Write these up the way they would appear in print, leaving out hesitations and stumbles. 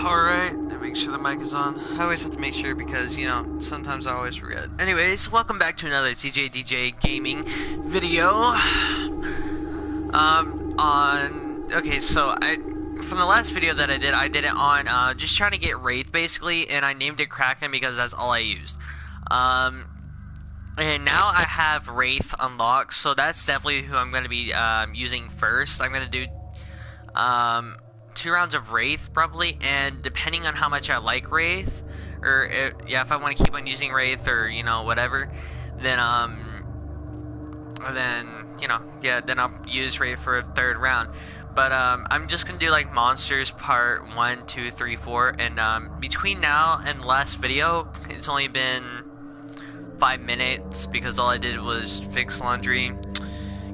Alright, make sure the mic is on. I always have to make sure because, you know, sometimes I always forget. Anyways, welcome back to another DJ gaming video. Okay, so from the last video that I did it on, just trying to get Wraith, basically, and I named it Kraken because that's all I used. And now I have Wraith unlocked, so that's definitely who I'm going to be, using first. I'm going to do, 2 rounds of Wraith, probably, and depending on how much I like Wraith, or, if I want to keep on using Wraith, or, you know, whatever, then, then I'll use Wraith for a 3rd round. But, I'm just gonna do, like, Monsters Part 1, 2, 3, 4, and, between now and the last video, it's only been 5 minutes, because all I did was fix laundry,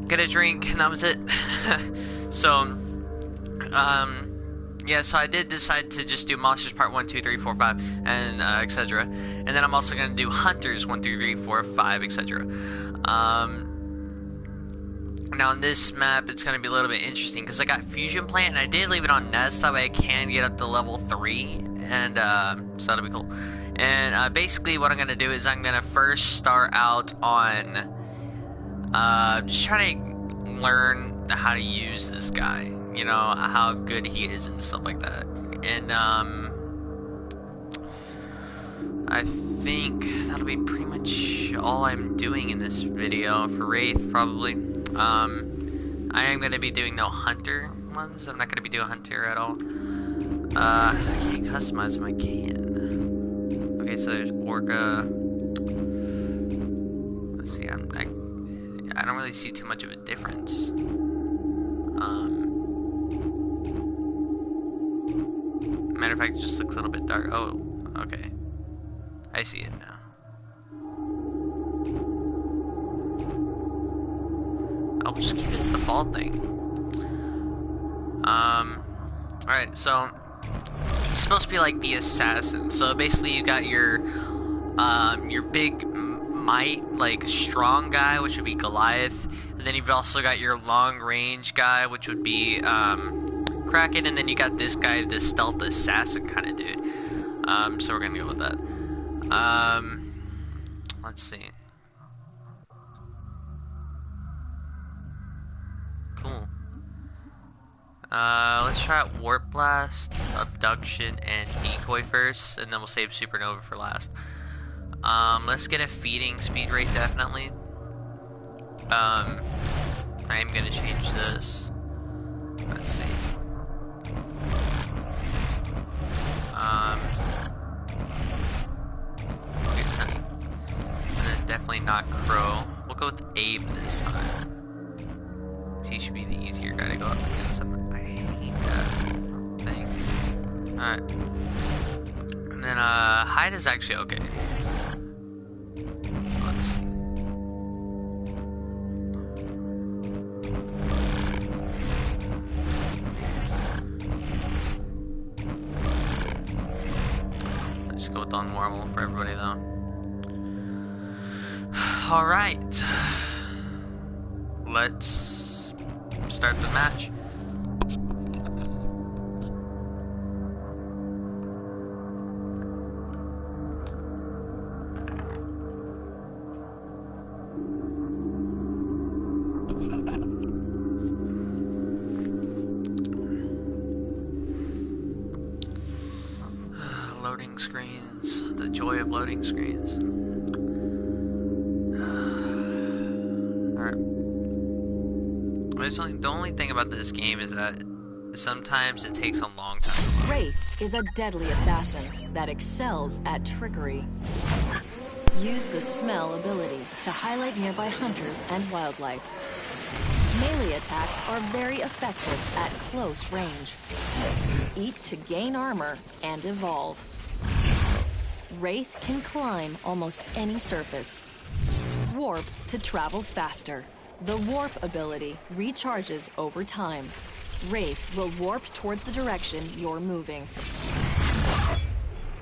get a drink, and that was it. So, yeah, so I did decide to just do Monsters Part 1, 2, 3, 4, 5, and, etc. And then I'm also gonna do Hunters 1, 2, 3, 4, 5, etc. Now on this map, it's gonna be a little bit interesting, because I got Fusion Plant, and I did leave it on Nest, that way I can get up to level 3, and, so that'll be cool. And, basically what I'm gonna do is I'm gonna first start out on, just trying to learn how to use this guy. You know, how good he is and stuff like that. And, I think that'll be pretty much all I'm doing in this video for Wraith, probably. I am going to be doing no Hunter ones. I'm not going to be doing Hunter at all. I can't customize them. I can. Okay, so there's Orca. Let's see, I don't really see too much of a difference. Matter of fact, it just looks a little bit dark. Oh, okay. I see it now. I'll just keep its default thing. Alright, so it's supposed to be like the assassin. So basically you got your big might, like strong guy, which would be Goliath, and then you've also got your long range guy, which would be Kraken, and then you got this guy, this stealth assassin kind of dude. So we're gonna go with that. Let's see. Cool. Let's try out Warp Blast, Abduction, and Decoy first, and then we'll save Supernova for last. Let's get a feeding speed rate, definitely. I am gonna change this. Let's see. Okay, so definitely not Crow. We'll go with Abe this time. He should be the easier guy to go up against. I hate that thing. Alright. And then, Hide is actually okay. So let's see. Let's go with normal for everybody, though. Alright. Let's start the match. Loading screens. The joy of loading screens. Alright. The only thing about this game is that sometimes it takes a long time to load. Wraith is a deadly assassin that excels at trickery. Use the smell ability to highlight nearby hunters and wildlife. Melee attacks are very effective at close range. Eat to gain armor and evolve. Wraith can climb almost any surface. Warp to travel faster. The warp ability recharges over time. Wraith will warp towards the direction you're moving.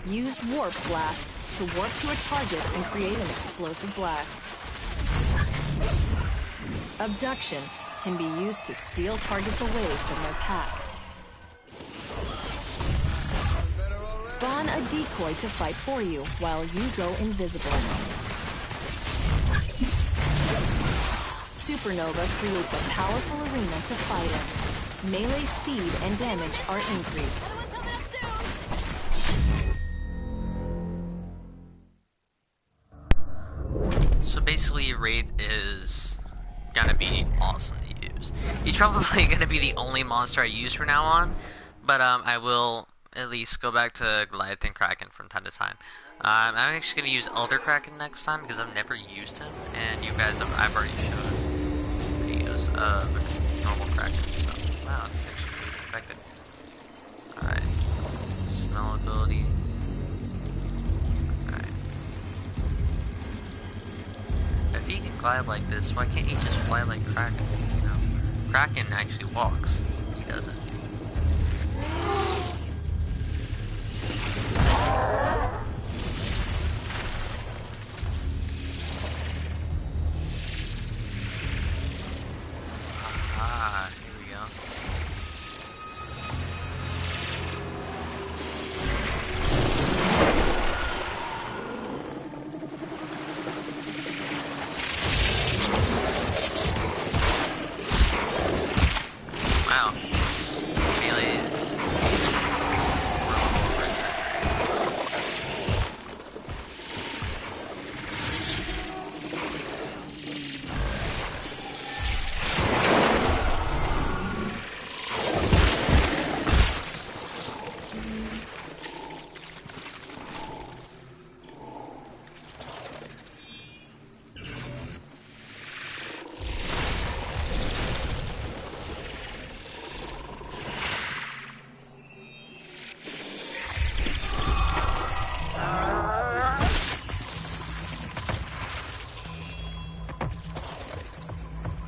Use Warp Blast to warp to a target and create an explosive blast. Abduction can be used to steal targets away from their pack. Spawn a decoy to fight for you while you go invisible. Supernova creates a powerful arena to fight in. Melee speed and damage are increased. So basically, Wraith is gonna be awesome to use. He's probably gonna be the only monster I use from now on, but I will at least go back to Goliath and Kraken from time to time. I'm actually gonna use Elder Kraken next time because I've never used him, and you guys I've already showed videos of normal Kraken. So wow, this actually really affected. All right, smell ability. If he can glide like this, why can't he just fly like Kraken? You know, Kraken actually walks. He doesn't. Ah, here we go. Wow. Melee is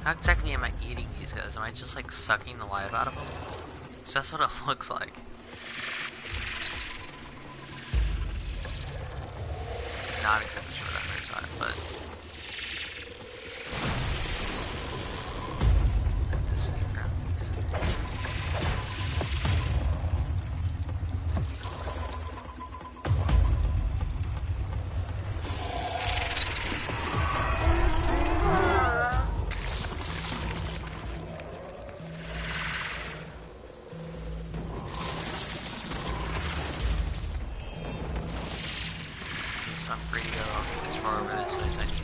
How exactly am I eating these guys? Am I just like sucking the life out of them? So that's what it looks like. Not exactly sure what that hurts on, but I just sneak around these. So I'm free to go as far over this way as I need to.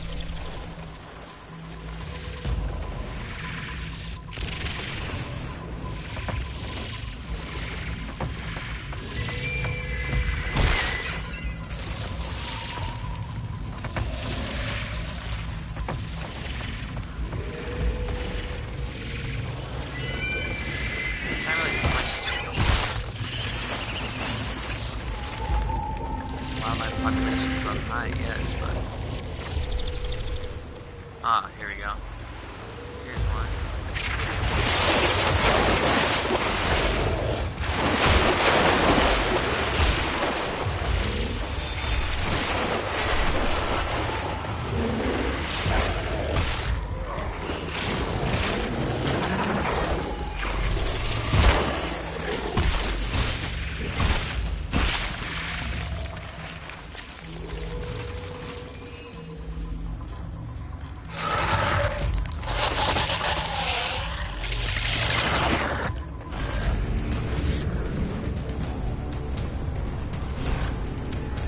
Can't really do much to kill. Wildlife population's on high, yes, but... Ah, here we go. Here's one.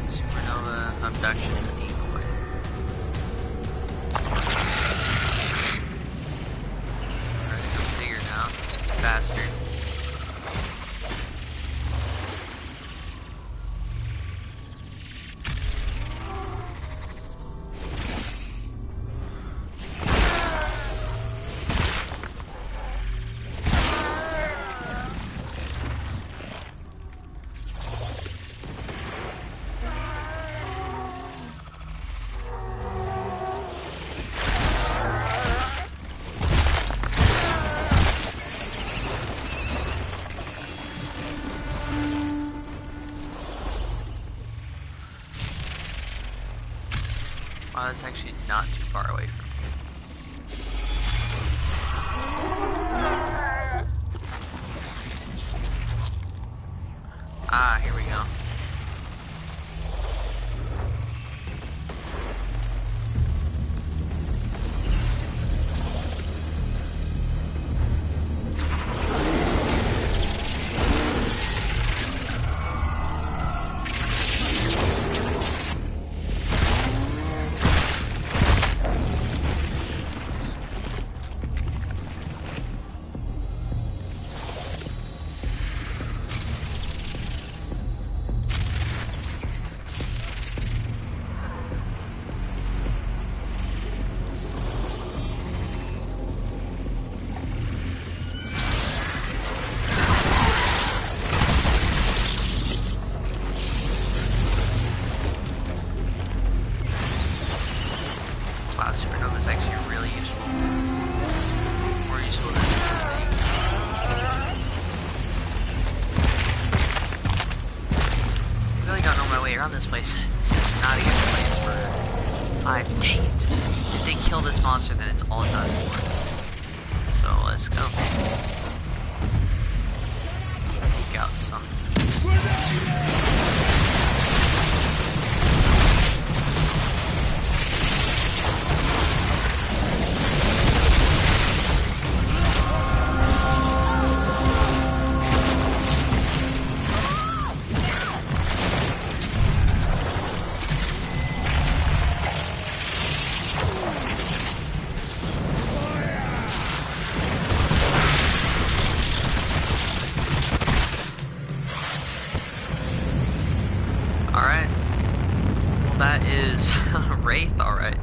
Supernova abduction decoy. Alright, go bigger now. Faster. Wow, that's actually not too far away from me. Ah, here we go. around this place. This is not a good place for 5. Dang it. If they kill this monster, then it's all done for. So let's go. Let's take out some. Wraith, alright.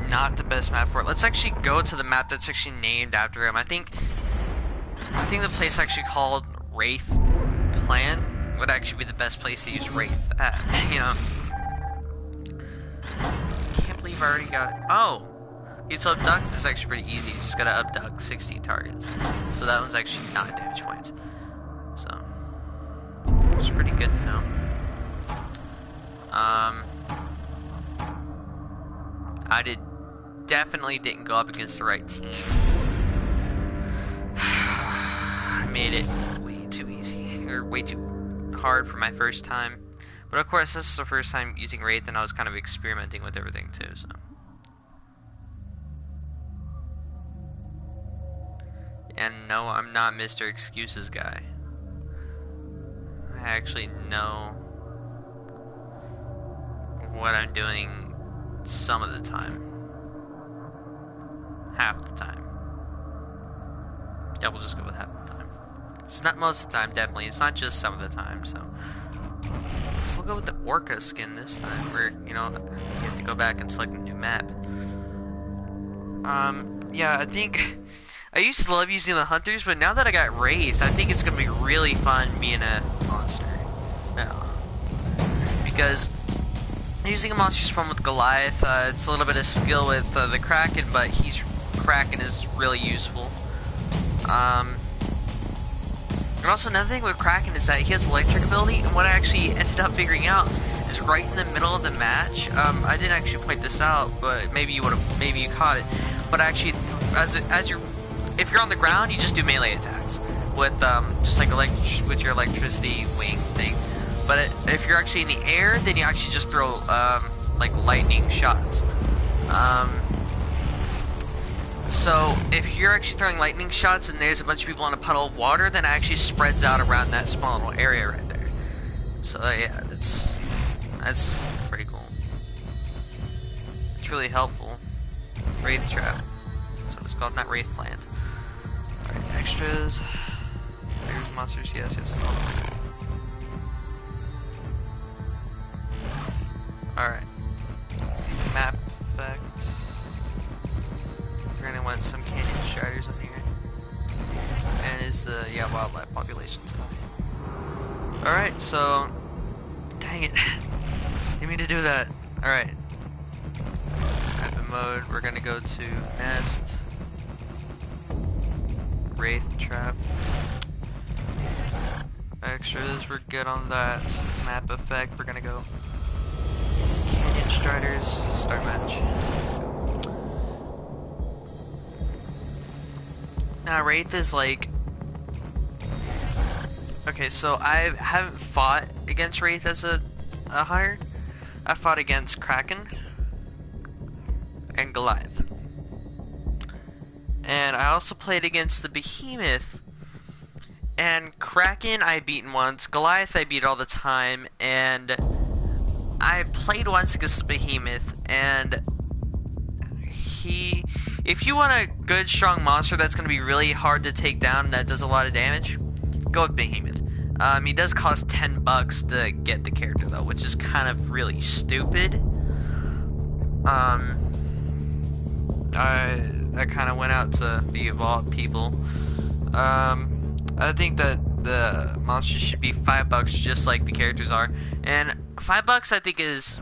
Not the best map for it. Let's actually go to the map that's actually named after him. I think the place actually called Wraith Plant would actually be the best place to use Wraith at, you know. Can't believe I already got... Oh! Okay, so abduct is actually pretty easy. You just gotta abduct 60 targets. So that one's actually 9 damage points. So, it's pretty good to know. I definitely didn't go up against the right team. I made it way too easy, or way too hard for my first time. But of course, this is the first time using Wraith, and I was kind of experimenting with everything too, so. And no, I'm not Mr. Excuses guy. I actually know what I'm doing some of the time. Half the time. Yeah, we'll just go with half the time. It's not most of the time, definitely. It's not just some of the time, so. We'll go with the Orca skin this time, where, you know, you have to go back and select a new map. Yeah, I think... I used to love using the Hunters, but now that I got Wraith, I think it's gonna be really fun being a monster. No. Because... using a monster's fun with Goliath, it's a little bit of skill with the Kraken, but Kraken is really useful. And also another thing with Kraken is that he has electric ability, and what I actually ended up figuring out is right in the middle of the match. I didn't actually point this out, but maybe you caught it. But actually, if you're on the ground, you just do melee attacks with just like with your electricity wing things. But if you're actually in the air, then you actually just throw, like, lightning shots. So, if you're actually throwing lightning shots and there's a bunch of people in a puddle of water, then it actually spreads out around that small little area right there. So, yeah, that's pretty cool. It's really helpful. Wraith Trap. That's what it's called, not Wraith Plant. Alright, extras. There's monsters, yes. Alright. Map effect. We're gonna want some canyon striders on here. And is the wildlife populations. Alright, so dang it. Didn't mean to do that. Alright. Map mode, we're gonna go to Nest. Wraith Trap. Extras, we're good on that. Map effect, we're gonna go Canyon Striders, start match. Now Wraith is like... Okay, so I haven't fought against Wraith as a hunter. I fought against Kraken and Goliath. And I also played against the Behemoth. And Kraken I beaten once, Goliath I beat all the time, and I played once against the Behemoth, and if you want a good, strong monster that's going to be really hard to take down, that does a lot of damage, go with Behemoth. He does cost $10 to get the character, though, which is kind of really stupid. I kind of went out to the Evolved people. I think that the monsters should be $5 just like the characters are. And $5 I think is...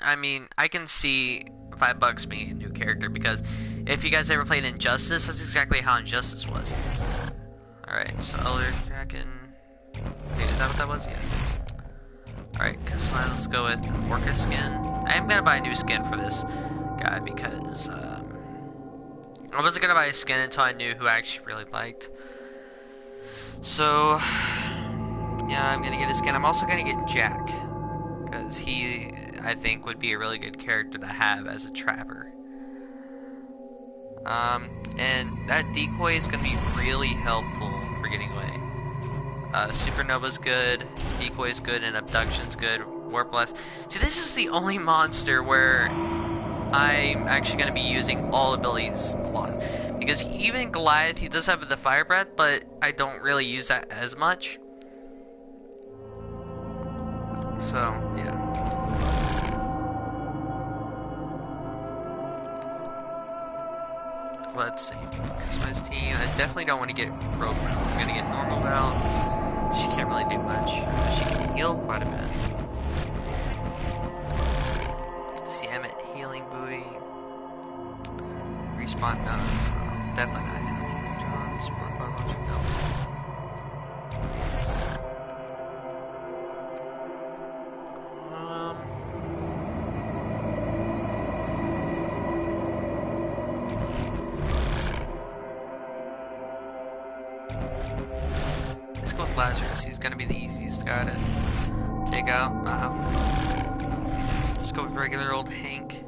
I mean, I can see $5 being a new character, because if you guys ever played Injustice, that's exactly how Injustice was. Alright, so Elder Kraken... Wait, is that what that was? Yeah. Alright, customize, let's go with Orca skin. I am gonna buy a new skin for this guy because I wasn't gonna buy a skin until I knew who I actually really liked. So yeah, I'm gonna get a skin. I'm also gonna get Jack because he, I think, would be a really good character to have as a trapper. And that decoy is gonna be really helpful for getting away. Supernova's good, Decoy's good, and Abduction's good. Warp Blast. See, this is the only monster where I'm actually going to be using all abilities a lot. Because even Goliath, he does have the Fire Breath, but I don't really use that as much. So, yeah. Let's see. Customize team. I definitely don't want to get Rogue Route. I'm going to get Normal Route. She can't really do much. She can heal quite a bit. See, Emmett, healing buoy. Respawn, no. Definitely not him. John, sport cloud launcher, no. Let's go with Lazarus. He's gonna be the easiest guy to take out. Let's go with regular old Hank.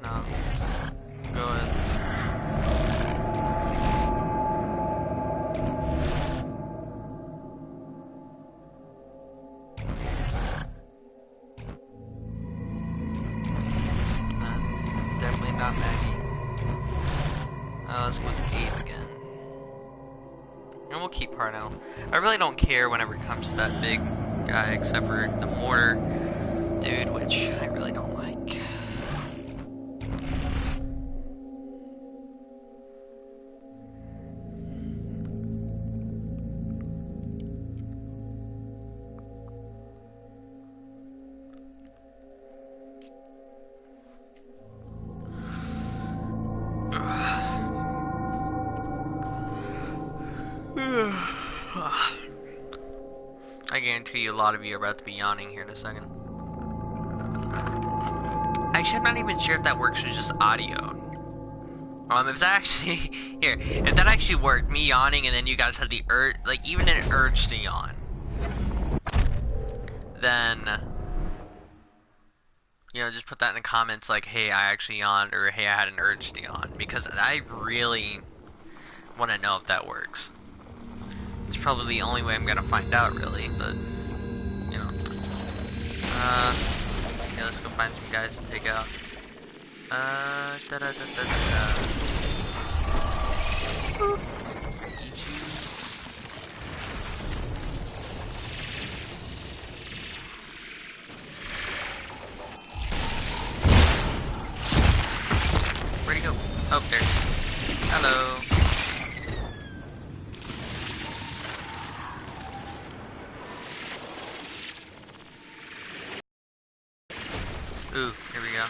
No. Go with. Definitely not Maggie. Let's go with Abe again. And we'll keep Parnell. I really don't care whenever it comes to that big guy, except for the mortar dude, which I really don't like. I guarantee you a lot of you are about to be yawning here in a second. Actually, I'm not even sure if that works with just audio. If that actually here, if that actually worked, me yawning and then you guys had the urge, like even an urge to yawn, then just put that in the comments like, hey, I actually yawned, or hey, I had an urge to yawn, because I really want to know if that works. It's probably the only way I'm gonna find out, really, but, yeah, let's go find some guys to take out. Eat you. Where'd he go? Oh, there he is. Hello. Ooh, here we go.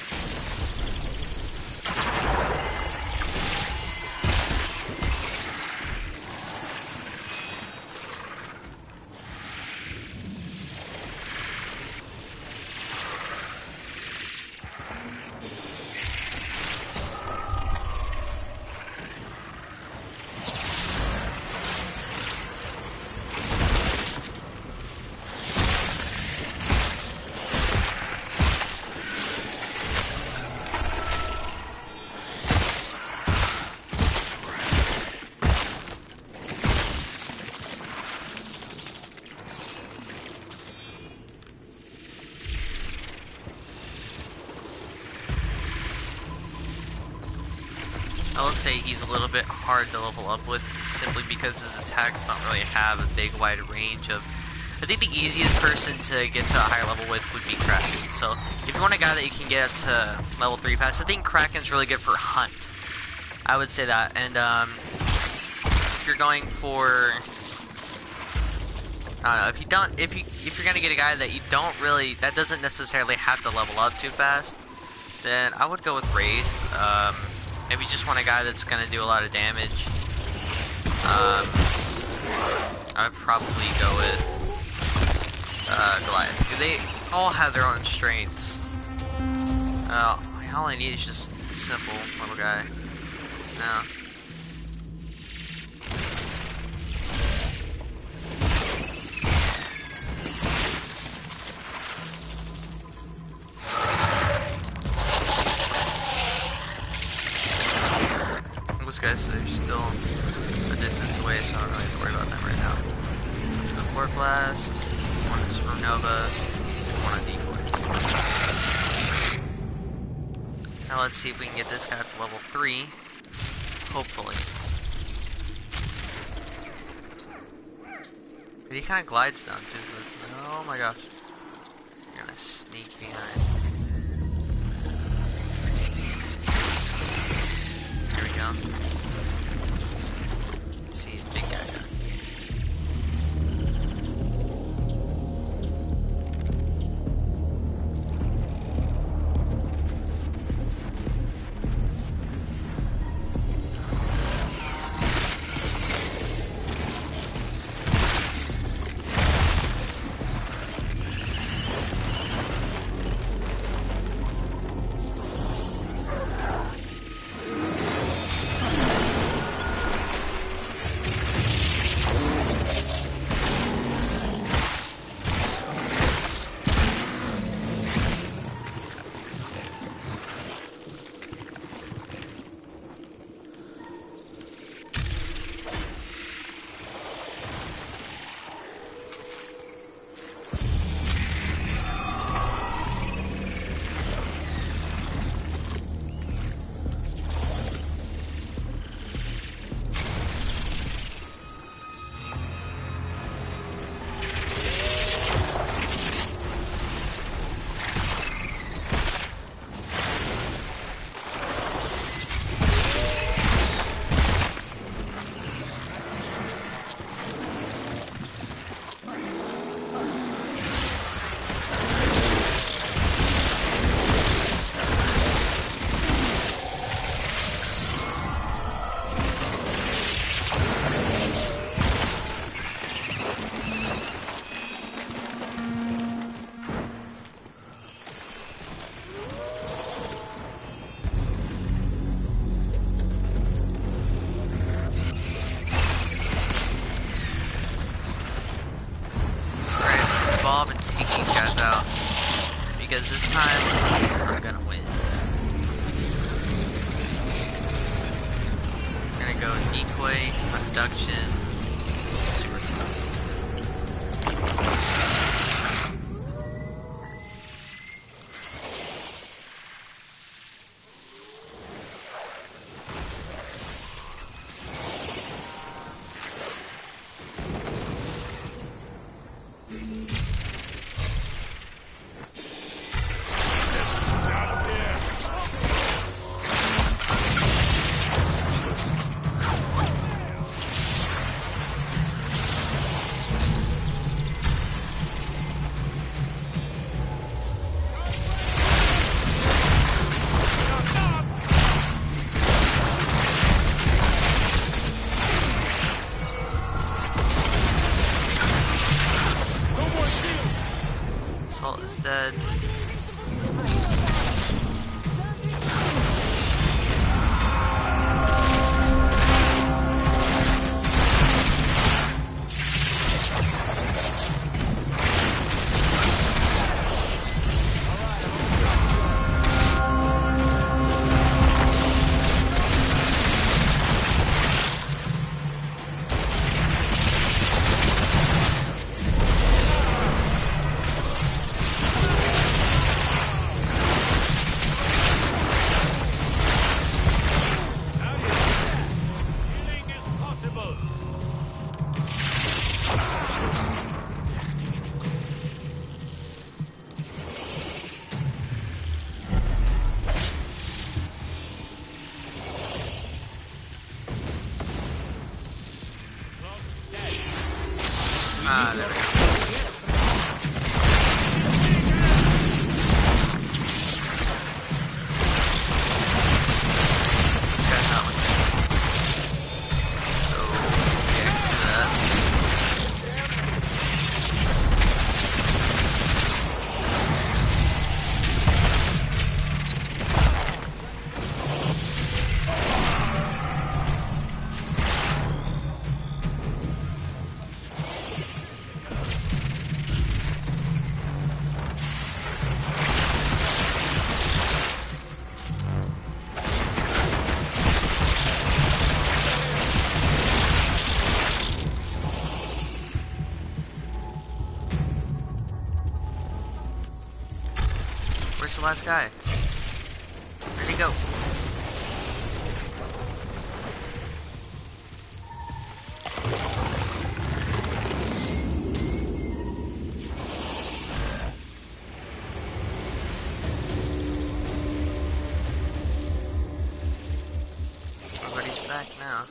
I will say he's a little bit hard to level up with, simply because his attacks don't really have a big wide range of... I think the easiest person to get to a higher level with would be Kraken. So if you want a guy that you can get up to level 3 fast, I think Kraken's really good for Hunt. I would say that. And if you're going for... I don't know, if you're gonna get a guy that you don't really, that doesn't necessarily have to level up too fast, then I would go with Wraith. If you just want a guy that's gonna do a lot of damage, I'd probably go with Goliath. They all have their own strengths. All I need is just a simple little guy. No. Those guys are still a distance away, so I don't really have to worry about them right now. Let's go Core Blast, one is Supernova, one on Decoy. Now let's see if we can get this guy to level 3, hopefully. But he kind of glides down too, so that's, oh my gosh. You're gonna sneak behind. Here we go. Let's see, big guy. Because this time, I'm gonna win. I'm gonna go Decoy, Abduction, Super. Salt is dead. Ah, there we go. This guy's not with me. So, yeah, I can do that. Where's the last guy? Where'd he go? Everybody's back now.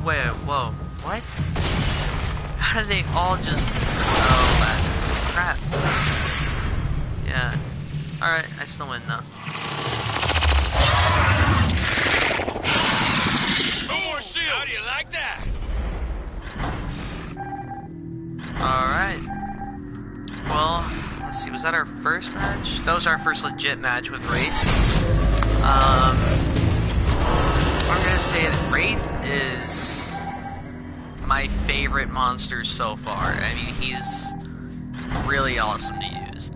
Wait, whoa, what? How did they all just... Oh, crap. Yeah. Alright, I still win though. No more shield! How do you like that? Alright. Well, let's see, was that our first match? That was our first legit match with Wraith. I'm gonna say that Wraith is my favorite monster so far. I mean, he's really awesome to use.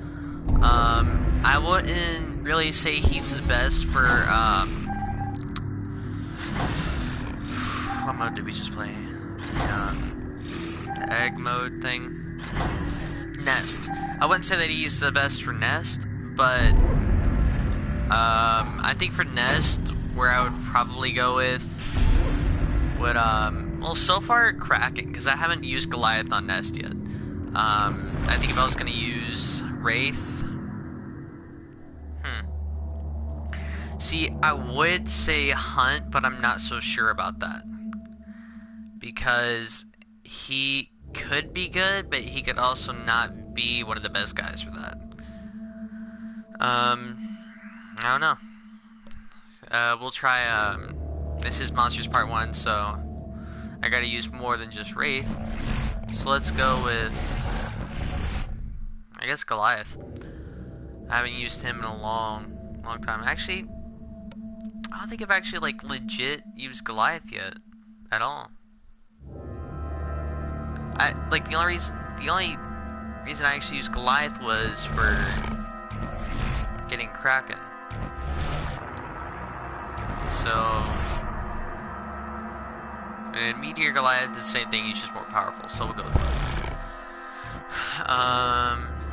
I wouldn't really say he's the best for, what mode did we just play? The egg mode thing? Nest. I wouldn't say that he's the best for Nest, but, I think for Nest, where I would probably go with would, well, so far, Kraken, because I haven't used Goliath on Nest yet. I think if I was going to use Wraith... See, I would say Hunt, but I'm not so sure about that. Because he could be good, but he could also not be one of the best guys for that. I don't know. We'll try, this is Monsters Part 1, so I gotta use more than just Wraith. So let's go with, I guess, Goliath. I haven't used him in a long time. Actually, I don't think I've actually, like, legit used Goliath yet. At all. The only reason I actually used Goliath was for getting Kraken. So, and Meteor Goliath is the same thing, he's just more powerful, so we'll go with that.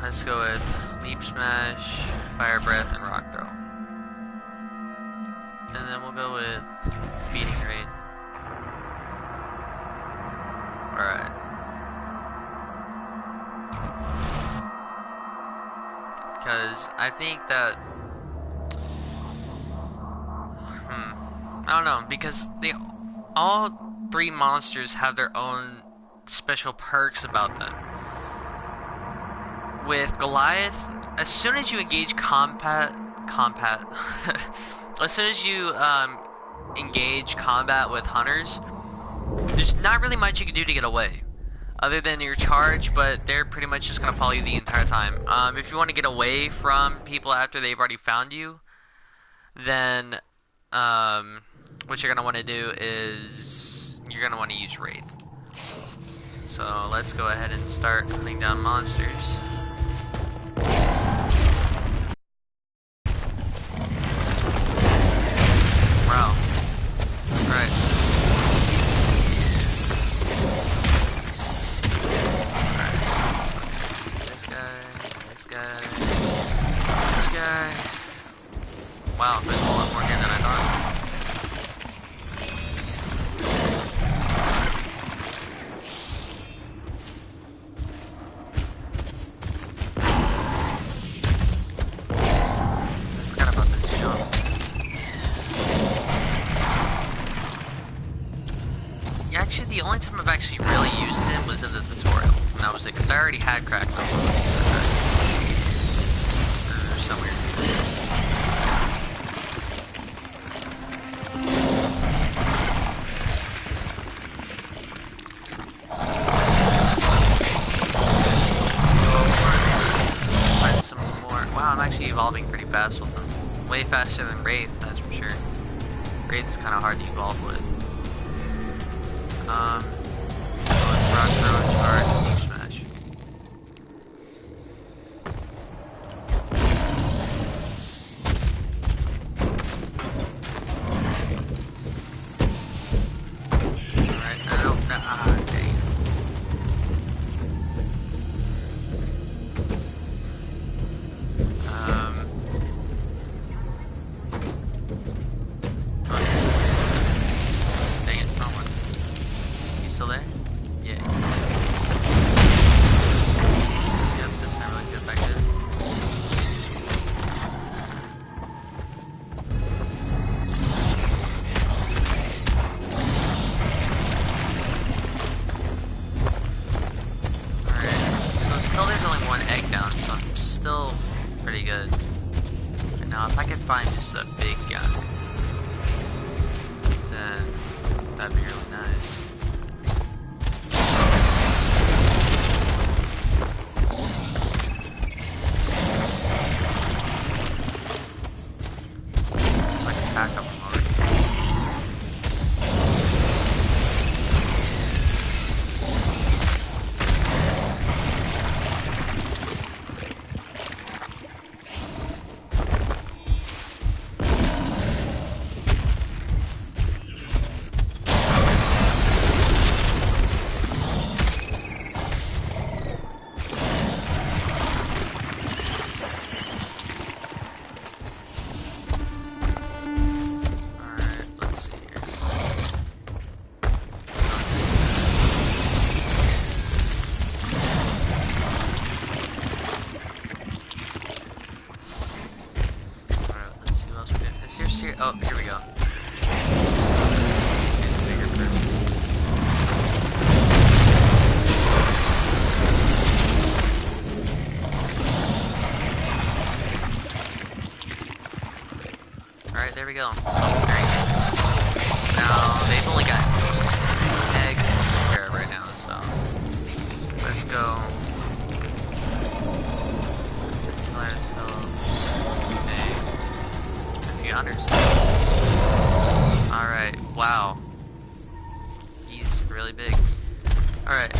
Let's go with Leap Smash, Fire Breath, and Rock Throw. And then we'll go with Beating Rate. because I think that I don't know, because they all three monsters have their own special perks about them. With Goliath, as soon as you engage as soon as you engage combat with hunters, there's not really much you can do to get away, other than your charge, but they're pretty much just gonna follow you the entire time. If you want to get away from people after they've already found you, then what you're gonna want to do is you're gonna want to use Wraith. So let's go ahead and start hunting down monsters. Wow. Alright. This guy. This guy. Wow, there's a lot more here than I thought. Actually, the only time I've actually really used him was in the tutorial, and that was it, because I already had cracked him. Or somewhere. Let's find some more. Wow, I'm actually evolving pretty fast with him. Way faster than Wraith, that's for sure. Wraith's kind of hard to evolve with. Rock throw, charge, knee smash. Alright, I don't know. Dang. Dang it, wrong one. Still there? Yeah, he's still there. Yep, that's not really too effective. Alright, so still there's only one egg down, so I'm still pretty good. And now if I could find just a big gun, then that'd be really nice. Back up already. Oh, here we go. Bigger first. Alright, there we go. Now, they've only got eggs to take care of right now, so let's go. Kill ourselves a few hunters. Alright, wow. He's really big. Alright,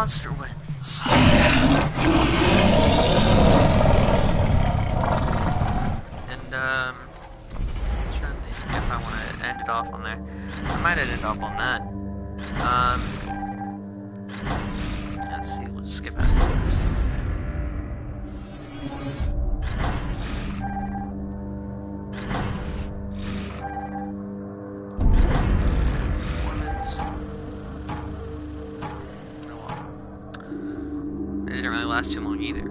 monster wins. And trying to think if I want to end it off on there. I might end it off on that. Let's see. We'll just skip past all this. It didn't really last too long either.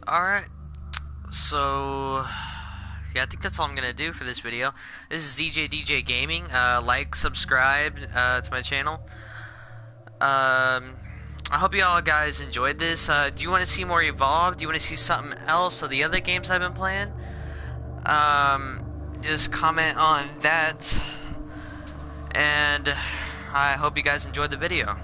Alright, so yeah, I think that's all I'm gonna do for this video. This is ZJDJ Gaming. Like, subscribe to my channel. I hope you all guys enjoyed this. Do you want to see more Evolve? Do you want to see something else of the other games I've been playing? Just comment on that. And I hope you guys enjoyed the video.